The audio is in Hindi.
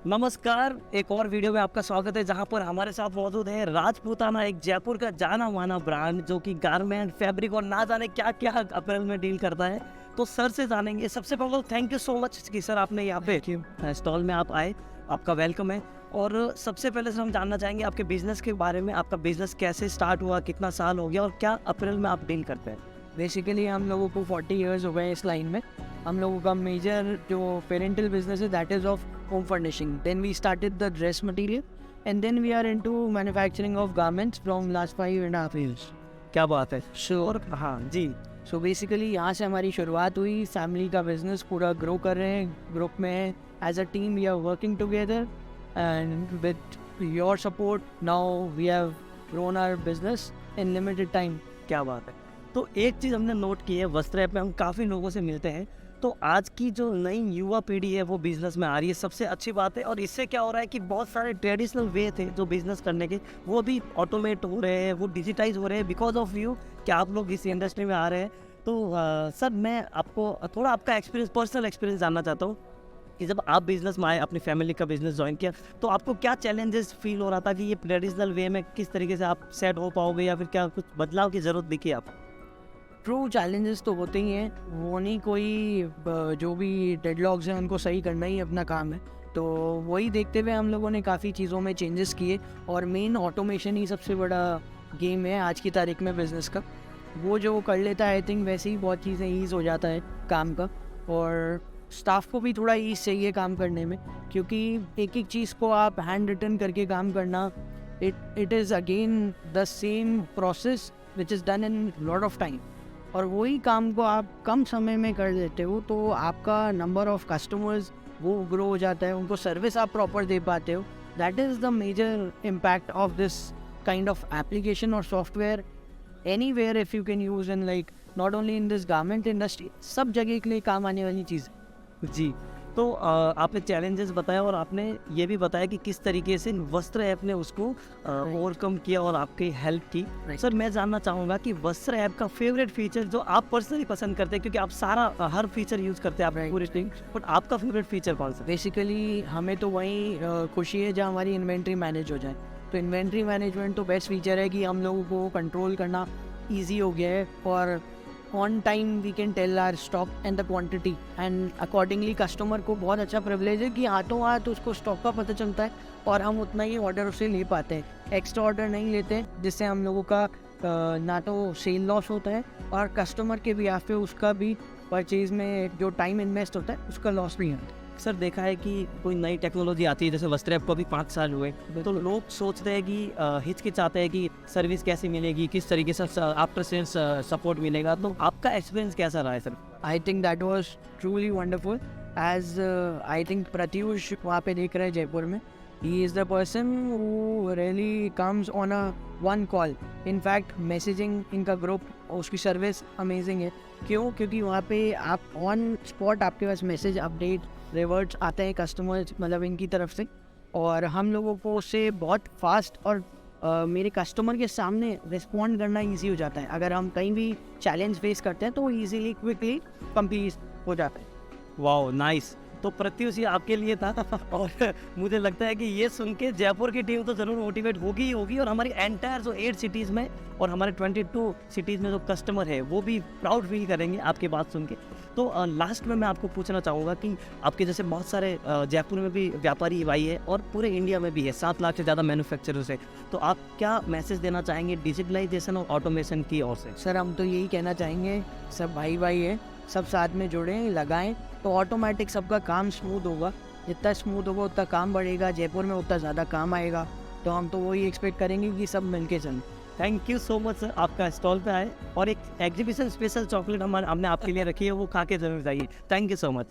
नमस्कार, एक और वीडियो में आपका स्वागत है जहां पर हमारे साथ मौजूद है राजपूताना, एक जयपुर का जाना माना ब्रांड जो कि गारमेंट, फैब्रिक और ना जाने क्या क्या अपैरल में डील करता है। तो सर से जानेंगे। सबसे पहले थैंक यू सो मच कि सर आपने यहाँ पे स्टॉल में आप आए, आपका वेलकम है। और सबसे पहले सर हम जानना चाहेंगे आपके बिजनेस के बारे में। आपका बिजनेस कैसे स्टार्ट हुआ, कितना साल हो गया और क्या अपैरल में आप डील करते हैं? बेसिकली हम लोगों को 40 इयर्स हो गए इस लाइन में। हम लोगों का मेजर जो पेरेंटल बिजनेस है that is of home furnishing. Then we started the dress material and then we are into manufacturing of garments from last 5.5 years। क्या बात है। श्योर। हाँ जी। सो बेसिकली यहाँ से हमारी शुरुआत हुई। फैमिली का बिजनेस पूरा ग्रो कर रहे हैं, ग्रुप में है। As a team we are working together and with your support now we have grown our business in limited time. क्या बात है। तो एक चीज़ हमने नोट की है, वस्त्र ऐप में हम काफ़ी लोगों से मिलते हैं। तो आज की जो नई युवा पीढ़ी है वो बिज़नेस में आ रही है, सबसे अच्छी बात है। और इससे क्या हो रहा है कि बहुत सारे ट्रेडिशनल वे थे जो बिज़नेस करने के, वो भी ऑटोमेट हो रहे हैं, वो डिजिटाइज हो रहे हैं बिकॉज ऑफ यू कि आप लोग इस इंडस्ट्री में आ रहे हैं। तो सर मैं आपको थोड़ा आपका एक्सपीरियंस, पर्सनल एक्सपीरियंस जानना चाहता हूँ कि जब आप बिज़नेस में आए, अपनी फैमिली का बिज़नेस ज्वाइन किया, तो आपको क्या चैलेंजेस फील हो रहा था कि ये ट्रेडिशनल वे में किस तरीके से आप सेट हो पाओगे या फिर क्या कुछ बदलाव की ज़रूरत दिखी आपको? ट्रू चैलेंजेस तो होते ही हैं, वो नहीं कोई जो भी डेडलॉक्स हैं उनको सही करना ही अपना काम है। तो वही देखते हुए हम लोगों ने काफ़ी चीज़ों में चेंजेस किए और मेन ऑटोमेशन ही सबसे बड़ा गेम है आज की तारीख में बिज़नेस का। वो जो कर लेता है आई थिंक वैसे ही बहुत चीज़ें ईज़ हो जाता है काम का। और स्टाफ को भी थोड़ा ईज़ चाहिए काम करने में, क्योंकि एक एक चीज़ को आप हैंड रिटन करके काम करना, it is again the same process which is done in lot of time. और वही काम को आप कम समय में कर देते हो तो आपका नंबर ऑफ कस्टमर्स वो ग्रो हो जाता है, उनको सर्विस आप प्रॉपर दे पाते हो। That is the major impact of this kind of application और software anywhere if you can use in like not only in this garment industry, सब जगह के लिए काम आने वाली चीज़ है। जी। तो आपने चैलेंजेस बताया और आपने ये भी बताया कि किस तरीके से वस्त्र ऐप ने उसको ओवरकम किया और आपकी हेल्प की। सर मैं जानना चाहूँगा कि वस्त्र ऐप का फेवरेट फीचर जो आप पर्सनली पसंद करते हैं, क्योंकि आप सारा हर फीचर यूज़ करते हैं आप पूरे थिंग, बट आपका फेवरेट फीचर कौन सा? बेसिकली हमें तो वही खुशी है जहाँ हमारी इन्वेंट्री मैनेज हो जाए। तो इन्वेंट्री मैनेजमेंट तो बेस्ट फीचर है कि हम लोगों को कंट्रोल करना ईजी हो गया है। और on time we can tell our stock and the quantity and accordingly customer को बहुत अच्छा प्रिविलेज है कि हाथों हाथ उसको स्टॉक का पता चलता है और हम उतना ही ऑर्डर उससे ले पाते हैं। एक्स्ट्रा ऑर्डर नहीं लेते, जिससे हम लोगों का ना तो सेल लॉस होता है और कस्टमर के भी पे उसका भी परचेज में जो टाइम इन्वेस्ट होता है उसका लॉस नहीं होता। सर देखा है कि कोई नई टेक्नोलॉजी आती है, जैसे वस्त्र ऐप को अभी 5 साल हुए, तो लोग सोचते हैं कि हिचकिचाते हैं कि सर्विस कैसी मिलेगी, किस तरीके से आफ्टर सेल्स सपोर्ट मिलेगा। तो आपका एक्सपीरियंस कैसा रहा है sir? I think that was truly wonderful. As I think Pratyush वहाँ पे देख रहे हैं जयपुर में, he is the person who really comes on a one call. In fact messaging इनका ग्रुप, उसकी सर्विस अमेजिंग है। क्यों? क्योंकि वहाँ पे आप ऑन स्पॉट आपके पास मैसेज अपडेट रिवर्ट्स आते हैं कस्टमर्स मतलब इनकी तरफ से, और हम लोगों को उससे बहुत फास्ट और मेरे कस्टमर के सामने रिस्पॉन्ड करना इजी हो जाता है। अगर हम कहीं भी चैलेंज फेस करते हैं तो इजीली क्विकली कंप्लीट हो जाता है। Wow nice. तो प्रत्युष ये आपके लिए था और मुझे लगता है कि ये सुन के जयपुर की टीम तो ज़रूर मोटिवेट होगी ही होगी, और हमारी एंटायर जो 8 सिटीज़ में और हमारे 22 सिटीज़ में जो कस्टमर है वो भी प्राउड फील करेंगे आपकी बात सुन के। तो लास्ट में मैं आपको पूछना चाहूँगा कि आपके जैसे बहुत सारे जयपुर में भी व्यापारी भाई है और पूरे इंडिया में भी है, 7 लाख से ज़्यादा मैन्युफैक्चरर्स है, तो आप क्या मैसेज देना चाहेंगे डिजिटलाइजेशन और ऑटोमेशन की ओर से? सर हम तो यही कहना चाहेंगे, सब भाई भाई है, सब साथ में जुड़ें, लगाएं तो ऑटोमेटिक सबका काम स्मूथ होगा। जितना स्मूथ होगा उतना काम बढ़ेगा, जयपुर में उतना ज़्यादा काम आएगा। तो हम तो वही एक्सपेक्ट करेंगे कि सब मिलके चलें। Thank you so much sir, आपका स्टॉल पे आए और एक एग्जीबिशन स्पेशल चॉकलेट हमने आपके लिए रखी है, वो खा के जरूर जाइए। Thank you so much.